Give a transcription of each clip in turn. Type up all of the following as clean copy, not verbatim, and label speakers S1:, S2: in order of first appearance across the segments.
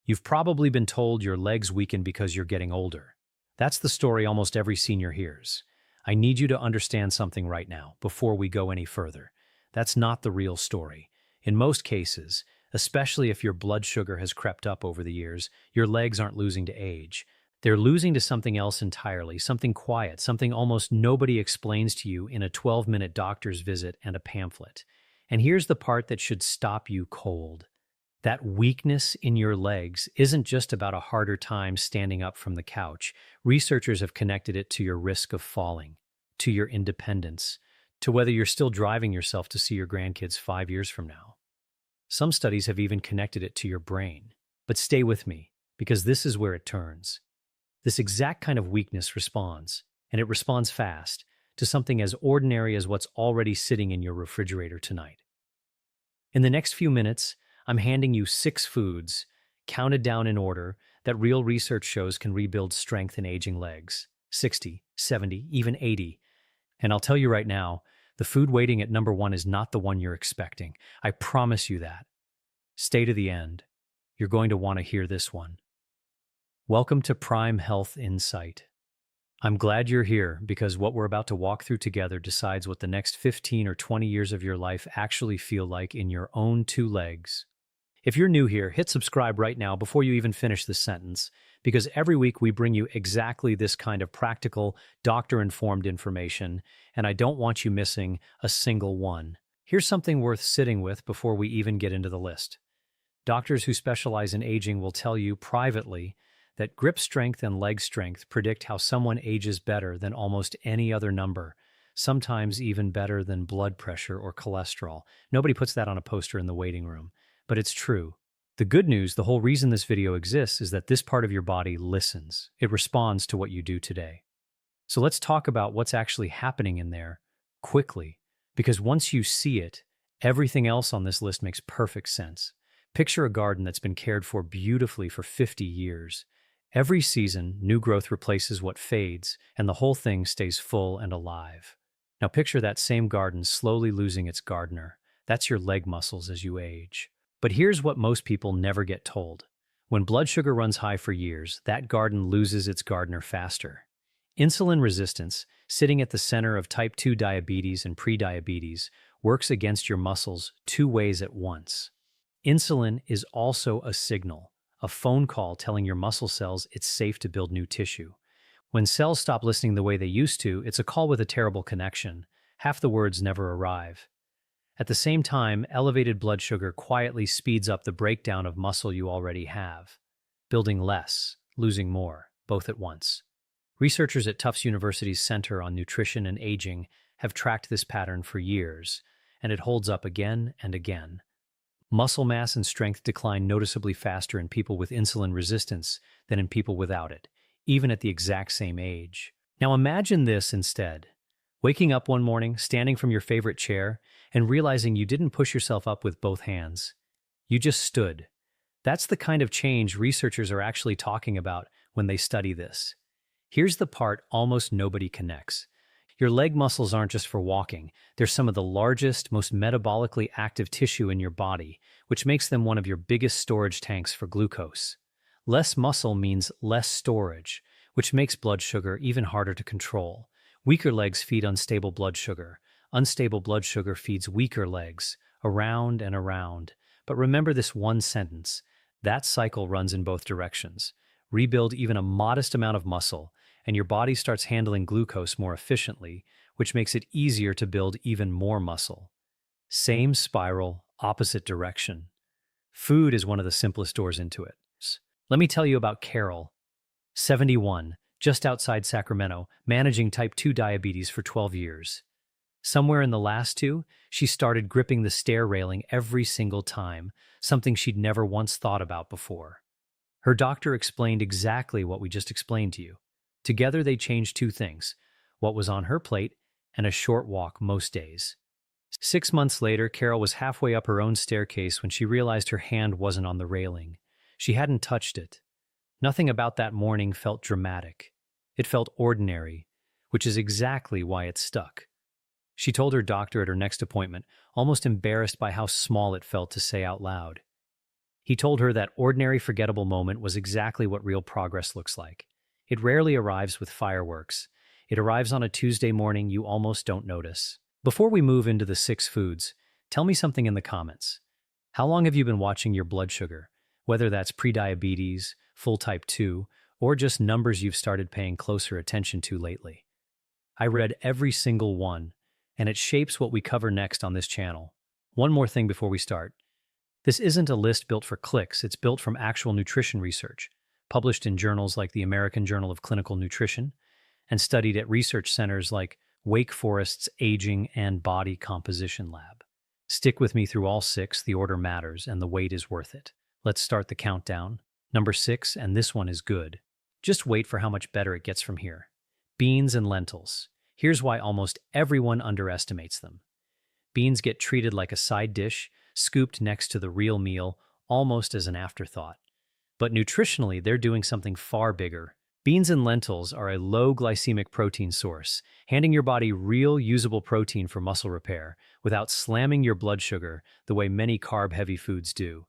S1: You've probably been told your legs weaken because you're getting older. That's the story almost every senior hears. I need you to understand something right now, before we go any further. That's not the real story. In most cases, especially if your blood sugar has crept up over the years, your legs aren't losing to age. They're losing to something else entirely, something quiet, something almost nobody explains to you in a 12-minute doctor's visit and a pamphlet. And here's the part that should stop you cold. That weakness in your legs isn't just about a harder time standing up from the couch. Researchers have connected it to your risk of falling, to your independence, to whether you're still driving yourself to see your grandkids 5 years from now. Some studies have even connected it to your brain. But stay with me, because this is where it turns. This exact kind of weakness responds, and it responds fast, to something as ordinary as what's already sitting in your refrigerator tonight. In the next few minutes, I'm handing you 6 foods, counted down in order, that real research shows can rebuild strength in aging legs. 60, 70, even 80. And I'll tell you right now, the food waiting at number 1 is not the one you're expecting. I promise you that. Stay to the end. You're going to want to hear this one. Welcome to Prime Health Insight. I'm glad you're here because what we're about to walk through together decides what the next 15 or 20 years of your life actually feel like in your own 2 legs. If you're new here, hit subscribe right now before you even finish this sentence, because every week we bring you exactly this kind of practical, doctor-informed information, and I don't want you missing a single one. Here's something worth sitting with before we even get into the list. Doctors who specialize in aging will tell you privately that grip strength and leg strength predict how someone ages better than almost any other number, sometimes even better than blood pressure or cholesterol. Nobody puts that on a poster in the waiting room, but it's true. The good news, the whole reason this video exists, is that this part of your body listens. It responds to what you do today. So let's talk about what's actually happening in there quickly, because once you see it, everything else on this list makes perfect sense. Picture a garden that's been cared for beautifully for 50 years. Every season, new growth replaces what fades, and the whole thing stays full and alive. Now picture that same garden slowly losing its gardener. That's your leg muscles as you age. But here's what most people never get told. When blood sugar runs high for years, that garden loses its gardener faster. Insulin resistance, sitting at the center of type 2 diabetes and prediabetes, works against your muscles 2 ways at once. Insulin is also a signal, a phone call telling your muscle cells it's safe to build new tissue. When cells stop listening the way they used to, it's a call with a terrible connection. Half the words never arrive. At the same time, elevated blood sugar quietly speeds up the breakdown of muscle you already have, building less, losing more, both at once. Researchers at Tufts University's Center on Nutrition and Aging have tracked this pattern for years, and it holds up again and again. Muscle mass and strength decline noticeably faster in people with insulin resistance than in people without it, even at the exact same age. Now imagine this instead. Waking up one morning, standing from your favorite chair, and realizing you didn't push yourself up with both hands. You just stood. That's the kind of change researchers are actually talking about when they study this. Here's the part almost nobody connects. Your leg muscles aren't just for walking. They're some of the largest, most metabolically active tissue in your body, which makes them one of your biggest storage tanks for glucose. Less muscle means less storage, which makes blood sugar even harder to control. Weaker legs feed unstable blood sugar. Unstable blood sugar feeds weaker legs, around and around. But remember this one sentence. That cycle runs in both directions. Rebuild even a modest amount of muscle, and your body starts handling glucose more efficiently, which makes it easier to build even more muscle. Same spiral, opposite direction. Food is one of the simplest doors into it. Let me tell you about Carol, 71, just outside Sacramento, managing type 2 diabetes for 12 years. Somewhere in the last 2, she started gripping the stair railing every single time, something she'd never once thought about before. Her doctor explained exactly what we just explained to you. Together they changed 2 things, what was on her plate and a short walk most days. 6 months later, Carol was halfway up her own staircase when she realized her hand wasn't on the railing. She hadn't touched it. Nothing about that morning felt dramatic. It felt ordinary, which is exactly why it stuck. She told her doctor at her next appointment, almost embarrassed by how small it felt to say out loud. He told her that ordinary forgettable moment was exactly what real progress looks like. It rarely arrives with fireworks. It arrives on a Tuesday morning you almost don't notice. Before we move into the 6 foods, tell me something in the comments. How long have you been watching your blood sugar? Whether that's prediabetes, full type 2, or just numbers you've started paying closer attention to lately. I read every single one, and it shapes what we cover next on this channel. One more thing before we start. This isn't a list built for clicks, it's built from actual nutrition research, published in journals like the American Journal of Clinical Nutrition, and studied at research centers like Wake Forest's Aging and Body Composition Lab. Stick with me through all 6, the order matters, and the wait is worth it. Let's start the countdown. Number 6, and this one is good. Just wait for how much better it gets from here. Beans and lentils. Here's why almost everyone underestimates them. Beans get treated like a side dish, scooped next to the real meal, almost as an afterthought. But nutritionally, they're doing something far bigger. Beans and lentils are a low glycemic protein source, handing your body real usable protein for muscle repair without slamming your blood sugar the way many carb-heavy foods do.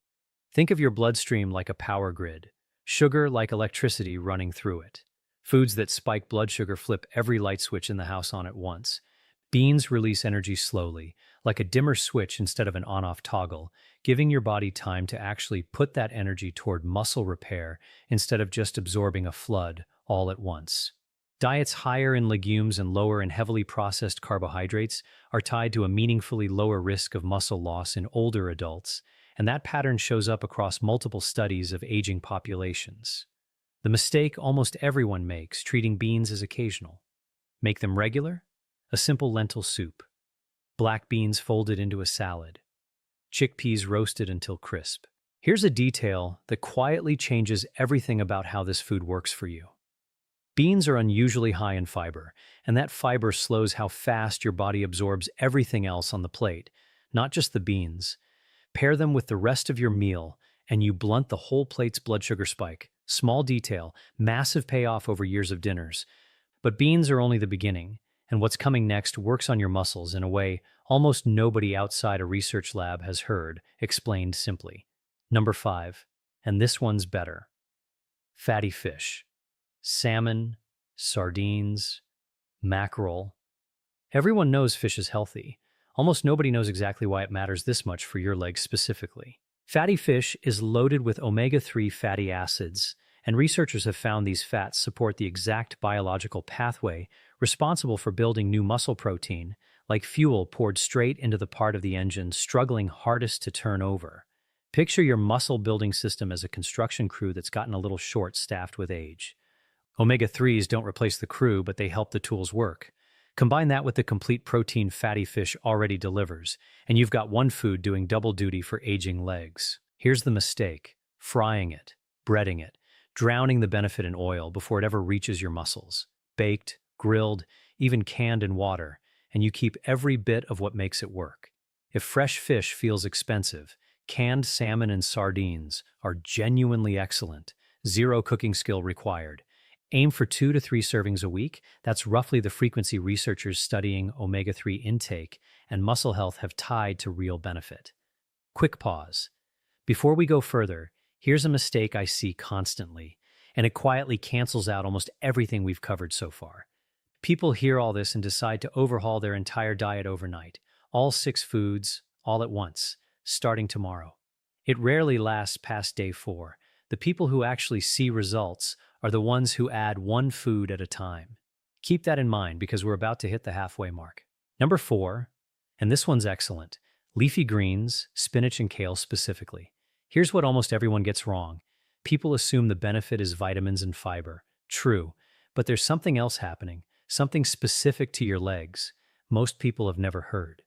S1: Think of your bloodstream like a power grid, sugar like electricity running through it. Foods that spike blood sugar flip every light switch in the house on at once. Beans release energy slowly, like a dimmer switch instead of an on-off toggle, giving your body time to actually put that energy toward muscle repair instead of just absorbing a flood all at once. Diets higher in legumes and lower in heavily processed carbohydrates are tied to a meaningfully lower risk of muscle loss in older adults, and that pattern shows up across multiple studies of aging populations. The mistake almost everyone makes, treating beans as occasional. Make them regular? A simple lentil soup. Black beans folded into a salad. Chickpeas roasted until crisp. Here's a detail that quietly changes everything about how this food works for you. Beans are unusually high in fiber, and that fiber slows how fast your body absorbs everything else on the plate, not just the beans. Pair them with the rest of your meal, and you blunt the whole plate's blood sugar spike. Small detail, massive payoff over years of dinners. But beans are only the beginning, and what's coming next works on your muscles in a way almost nobody outside a research lab has heard, explained simply. Number 5, and this one's better. Fatty fish. Salmon, sardines, mackerel. Everyone knows fish is healthy. Almost nobody knows exactly why it matters this much for your legs specifically. Fatty fish is loaded with omega-3 fatty acids, and researchers have found these fats support the exact biological pathway responsible for building new muscle protein, like fuel poured straight into the part of the engine struggling hardest to turn over. Picture your muscle-building system as a construction crew that's gotten a little short-staffed with age. Omega-3s don't replace the crew, but they help the tools work. Combine that with the complete protein fatty fish already delivers, and you've got one food doing double duty for aging legs. Here's the mistake: frying it, breading it, drowning the benefit in oil before it ever reaches your muscles. Baked, grilled, even canned in water, and you keep every bit of what makes it work. If fresh fish feels expensive, canned salmon and sardines are genuinely excellent. Zero cooking skill required. Aim for 2 to 3 servings a week. That's roughly the frequency researchers studying omega-3 intake and muscle health have tied to real benefit. Quick pause. Before we go further, here's a mistake I see constantly, and it quietly cancels out almost everything we've covered so far. People hear all this and decide to overhaul their entire diet overnight, all 6 foods, all at once, starting tomorrow. It rarely lasts past day 4. The people who actually see results are the ones who add one food at a time. Keep that in mind because we're about to hit the halfway mark. Number 4, and this one's excellent, leafy greens, spinach and kale specifically. Here's what almost everyone gets wrong. People assume the benefit is vitamins and fiber. True, but there's something else happening, something specific to your legs most people have never heard.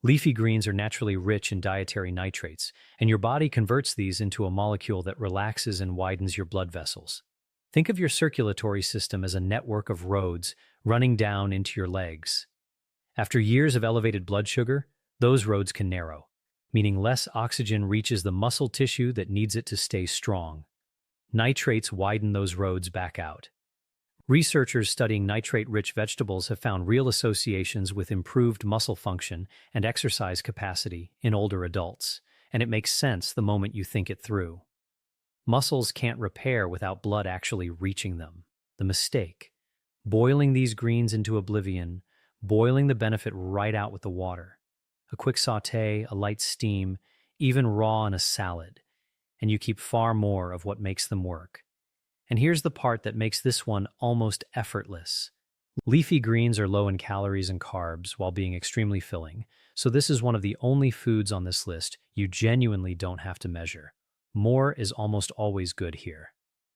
S1: Leafy greens are naturally rich in dietary nitrates, and your body converts these into a molecule that relaxes and widens your blood vessels. Think of your circulatory system as a network of roads running down into your legs. After years of elevated blood sugar, those roads can narrow, meaning less oxygen reaches the muscle tissue that needs it to stay strong. Nitrates widen those roads back out. Researchers studying nitrate-rich vegetables have found real associations with improved muscle function and exercise capacity in older adults. and it makes sense the moment you think it through. Muscles can't repair without blood actually reaching them. The mistake. Boiling these greens into oblivion, boiling the benefit right out with the water. A quick sauté, a light steam, even raw in a salad, and you keep far more of what makes them work. And here's the part that makes this one almost effortless. Leafy greens are low in calories and carbs while being extremely filling, so this is one of the only foods on this list you genuinely don't have to measure. More is almost always good here.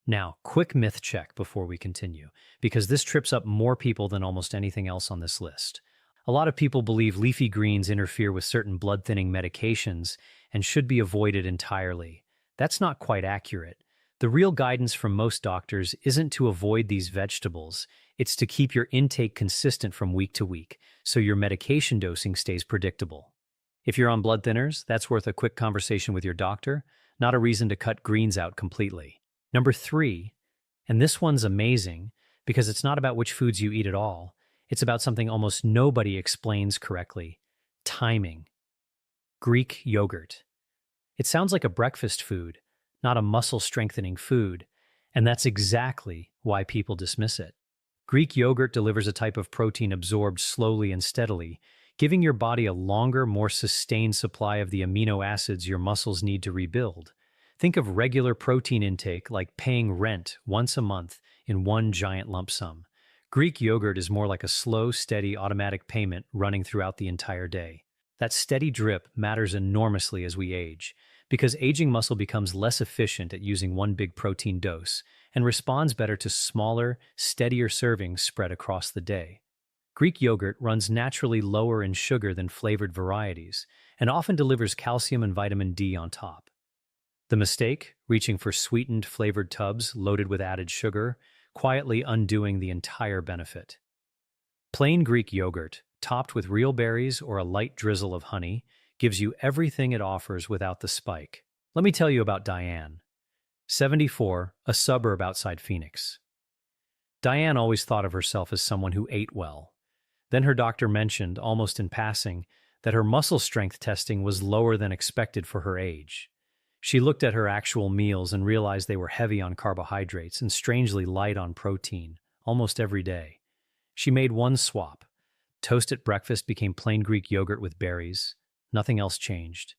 S1: Now, quick myth check before we continue, because this trips up more people than almost anything else on this list. A lot of people believe leafy greens interfere with certain blood-thinning medications and should be avoided entirely. That's not quite accurate. The real guidance from most doctors isn't to avoid these vegetables, it's to keep your intake consistent from week to week, so your medication dosing stays predictable. If you're on blood thinners, that's worth a quick conversation with your doctor, not a reason to cut greens out completely. Number 3, and this one's amazing because it's not about which foods you eat at all, it's about something almost nobody explains correctly: timing. Greek yogurt. It sounds like a breakfast food, not a muscle-strengthening food, and that's exactly why people dismiss it. Greek yogurt delivers a type of protein absorbed slowly and steadily, giving your body a longer, more sustained supply of the amino acids your muscles need to rebuild. Think of regular protein intake like paying rent once a month in one giant lump sum. Greek yogurt is more like a slow, steady, automatic payment running throughout the entire day. That steady drip matters enormously as we age, because aging muscle becomes less efficient at using one big protein dose and responds better to smaller, steadier servings spread across the day. Greek yogurt runs naturally lower in sugar than flavored varieties and often delivers calcium and vitamin D on top. The mistake? Reaching for sweetened, flavored tubs loaded with added sugar, quietly undoing the entire benefit. Plain Greek yogurt, topped with real berries or a light drizzle of honey, gives you everything it offers without the spike. Let me tell you about Diane. 74, a suburb outside Phoenix. Diane always thought of herself as someone who ate well. Then her doctor mentioned, almost in passing, that her muscle strength testing was lower than expected for her age. She looked at her actual meals and realized they were heavy on carbohydrates and strangely light on protein, almost every day. She made one swap. Toast at breakfast became plain Greek yogurt with berries. Nothing else changed.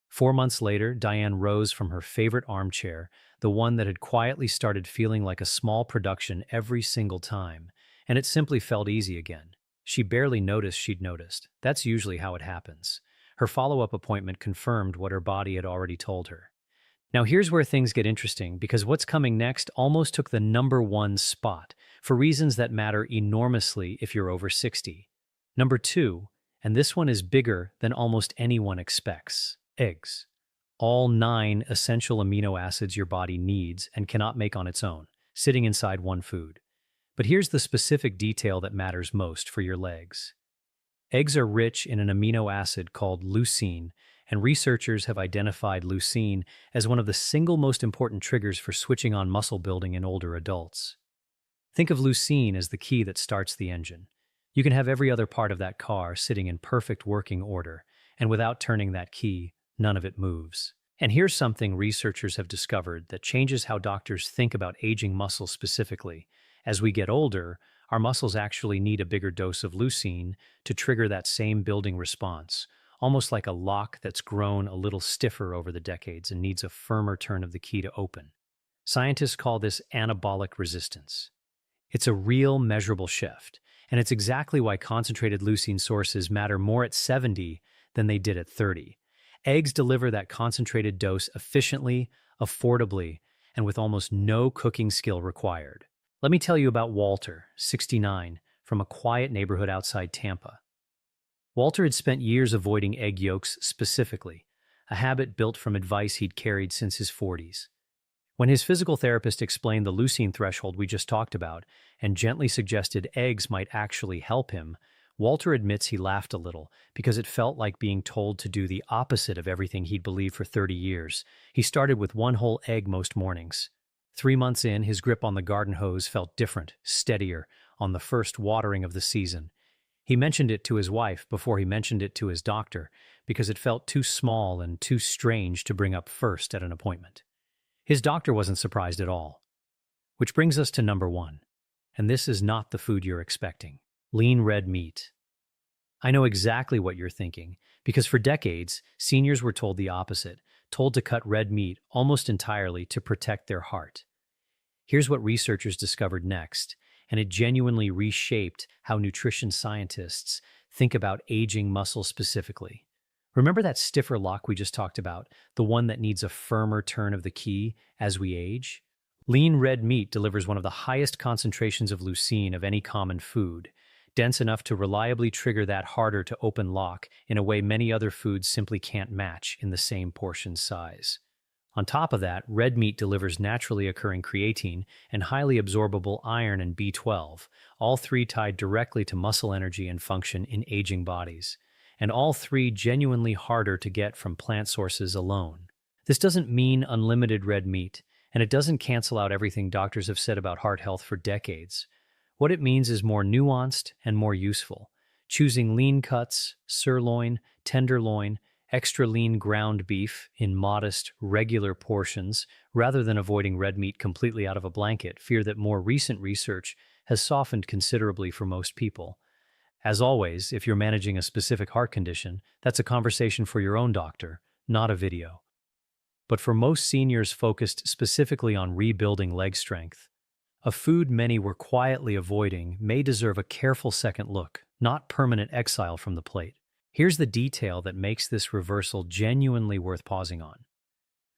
S1: 4 months later, Diane rose from her favorite armchair, the one that had quietly started feeling like a small production every single time, and it simply felt easy again. She barely noticed she'd noticed. That's usually how it happens. Her follow-up appointment confirmed what her body had already told her. Now here's where things get interesting, because what's coming next almost took the number 1 spot, for reasons that matter enormously if you're over 60. Number 2, and this one is bigger than almost anyone expects: eggs. All 9 essential amino acids your body needs and cannot make on its own, sitting inside one food. But here's the specific detail that matters most for your legs. Eggs are rich in an amino acid called leucine, and researchers have identified leucine as one of the single most important triggers for switching on muscle building in older adults. Think of leucine as the key that starts the engine. You can have every other part of that car sitting in perfect working order, and without turning that key, none of it moves. And here's something researchers have discovered that changes how doctors think about aging muscle specifically. As we get older, our muscles actually need a bigger dose of leucine to trigger that same building response, almost like a lock that's grown a little stiffer over the decades and needs a firmer turn of the key to open. Scientists call this anabolic resistance. It's a real measurable shift, and it's exactly why concentrated leucine sources matter more at 70 than they did at 30. Eggs deliver that concentrated dose efficiently, affordably, and with almost no cooking skill required. Let me tell you about Walter, 69, from a quiet neighborhood outside Tampa. Walter had spent years avoiding egg yolks specifically, a habit built from advice he'd carried since his 40s. When his physical therapist explained the leucine threshold we just talked about and gently suggested eggs might actually help him, Walter admits he laughed a little because it felt like being told to do the opposite of everything he'd believed for 30 years. He started with one whole egg most mornings. 3 months in, his grip on the garden hose felt different, steadier, on the first watering of the season. He mentioned it to his wife before he mentioned it to his doctor because it felt too small and too strange to bring up first at an appointment. His doctor wasn't surprised at all. Which brings us to number one, and this is not the food you're expecting: lean red meat. I know exactly what you're thinking, because for decades, seniors were told the opposite, told to cut red meat almost entirely to protect their heart. Here's what researchers discovered next, and it genuinely reshaped how nutrition scientists think about aging muscle specifically. Remember that stiffer lock we just talked about, the one that needs a firmer turn of the key as we age? Lean red meat delivers one of the highest concentrations of leucine of any common food, dense enough to reliably trigger that harder to open lock in a way many other foods simply can't match in the same portion size. On top of that, red meat delivers naturally occurring creatine and highly absorbable iron and B12, all three tied directly to muscle energy and function in aging bodies, and all three genuinely harder to get from plant sources alone. This doesn't mean unlimited red meat, and it doesn't cancel out everything doctors have said about heart health for decades. What it means is more nuanced and more useful, choosing lean cuts, sirloin, tenderloin, extra lean ground beef in modest, regular portions, rather than avoiding red meat completely out of a blanket, fear that more recent research has softened considerably for most people. As always, if you're managing a specific heart condition, that's a conversation for your own doctor, not a video. But for most seniors focused specifically on rebuilding leg strength, a food many were quietly avoiding may deserve a careful second look, not permanent exile from the plate. Here's the detail that makes this reversal genuinely worth pausing on.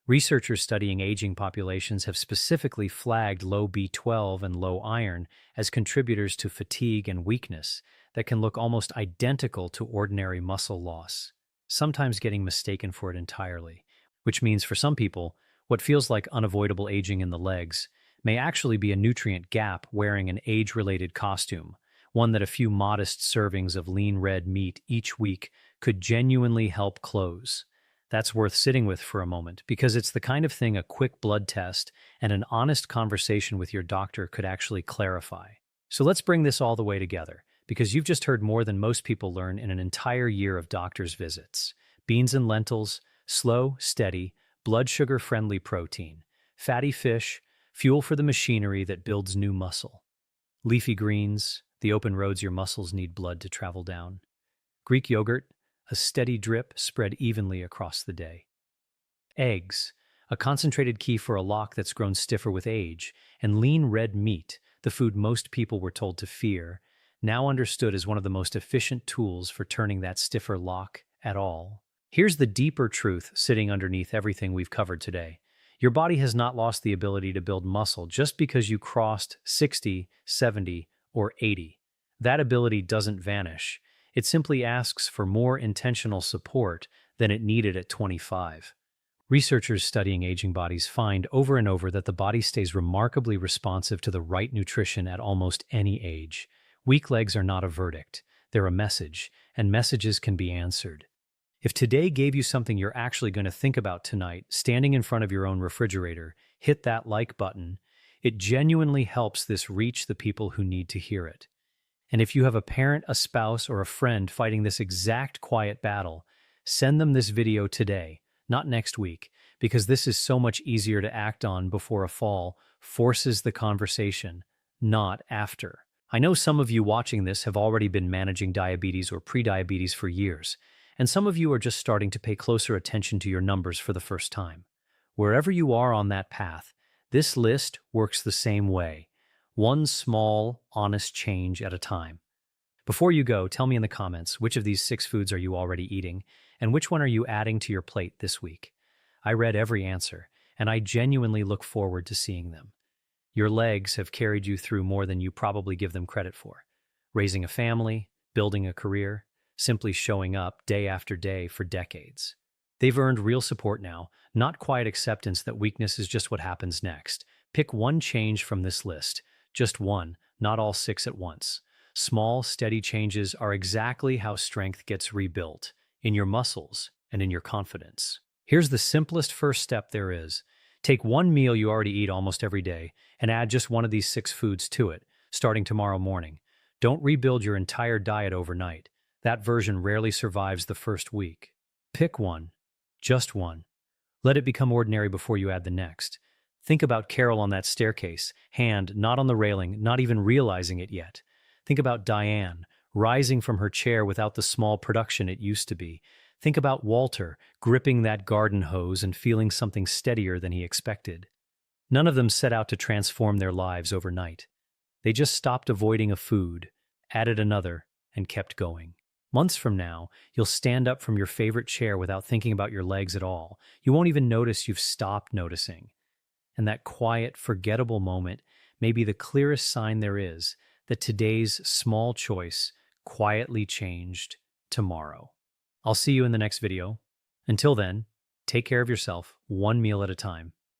S1: Researchers studying aging populations have specifically flagged low B12 and low iron as contributors to fatigue and weakness that can look almost identical to ordinary muscle loss, sometimes getting mistaken for it entirely, which means for some people, what feels like unavoidable aging in the legs may actually be a nutrient gap wearing an age-related costume, one that a few modest servings of lean red meat each week could genuinely help close. That's worth sitting with for a moment, because it's the kind of thing a quick blood test and an honest conversation with your doctor could actually clarify. So let's bring this all the way together, because you've just heard more than most people learn in an entire year of doctor's visits. Beans and lentils, slow, steady, blood sugar-friendly protein, fatty fish, fuel for the machinery that builds new muscle. Leafy greens, the open roads your muscles need blood to travel down. Greek yogurt, a steady drip spread evenly across the day. Eggs, a concentrated key for a lock that's grown stiffer with age. And lean red meat, the food most people were told to fear, now understood as one of the most efficient tools for turning that stiffer lock at all. Here's the deeper truth sitting underneath everything we've covered today. Your body has not lost the ability to build muscle just because you crossed 60, 70, or 80. That ability doesn't vanish. It simply asks for more intentional support than it needed at 25. Researchers studying aging bodies find over and over that the body stays remarkably responsive to the right nutrition at almost any age. Weak legs are not a verdict. They're a message, and messages can be answered. If today gave you something you're actually going to think about tonight, standing in front of your own refrigerator, hit that like button. It genuinely helps this reach the people who need to hear it. And if you have a parent, a spouse, or a friend fighting this exact quiet battle, send them this video today, not next week, because this is so much easier to act on before a fall forces the conversation, not after. I know some of you watching this have already been managing diabetes or prediabetes for years, and some of you are just starting to pay closer attention to your numbers for the first time. Wherever you are on that path, this list works the same way, one small, honest change at a time. Before you go, tell me in the comments, which of these 6 foods are you already eating, and which one are you adding to your plate this week? I read every answer, and I genuinely look forward to seeing them. Your legs have carried you through more than you probably give them credit for. Raising a family, building a career, simply showing up day after day for decades. They've earned real support now, not quiet acceptance that weakness is just what happens next. Pick one change from this list, just one, not all 6 at once. Small, steady changes are exactly how strength gets rebuilt, in your muscles and in your confidence. Here's the simplest first step there is. Take one meal you already eat almost every day and add just one of these 6 foods to it, starting tomorrow morning. Don't rebuild your entire diet overnight. That version rarely survives the first week. Pick one, just one. Let it become ordinary before you add the next. Think about Carol on that staircase, hand not on the railing, not even realizing it yet. Think about Diane, rising from her chair without the small production it used to be. Think about Walter, gripping that garden hose and feeling something steadier than he expected. None of them set out to transform their lives overnight. They just stopped avoiding a food, added another, and kept going. Months from now, you'll stand up from your favorite chair without thinking about your legs at all. You won't even notice you've stopped noticing. And that quiet, forgettable moment may be the clearest sign there is that today's small choice quietly changed tomorrow. I'll see you in the next video. Until then, take care of yourself, one meal at a time.